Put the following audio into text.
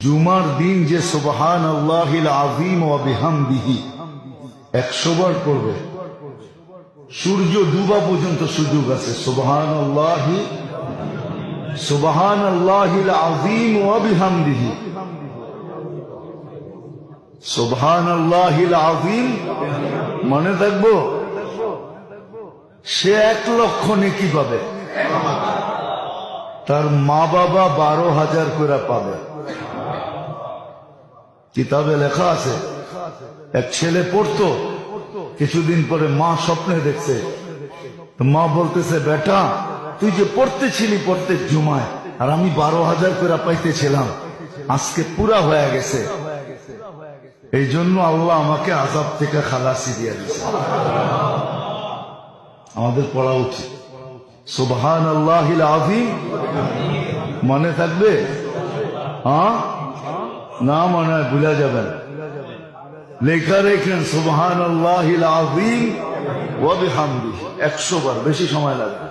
জুমার দিন যে সুবহানাল্লাহিল আযীম ওয়া বিহামদিহি 100 বার পড়বে, সূর্য ডুবা পর্যন্ত সুযোগ আছে। সুবহানাল্লাহিল আযীম ওয়া বিহামদিহি, সুবহানাল্লাহিল আযীম মনে থাকবো, সে 1 লক্ষ নেকি পাবে, তার মা বাবা 12,000 করে পাবে। কিতাবে লেখা আছে, এক ছেলে পড়তো, কিছুদিন পরে মা স্বপ্নে দেখছে, মা বলতেছে, বেটা তুই যে পড়তেছিলি প্রত্যেক জুমায়, আর আমি 12,000 করে পাইতেছিলাম, আজকে পুরা হয়ে গেছে, এই জন্য আল্লাহ আমাকে আযাব থেকে খালাসি দিয়ে দিয়েছে। আমাদের পড়া উচিত সুবহানাল্লাহিল আযীম, মনে থাকবে? হ্যাঁ না মনে হয় ভুলে যাবেন, লেখা রেখেন সুবহানাল্লাহিল আযীম ওয়া বিহামদিহি 100 বার, বেশি সময় লাগবে।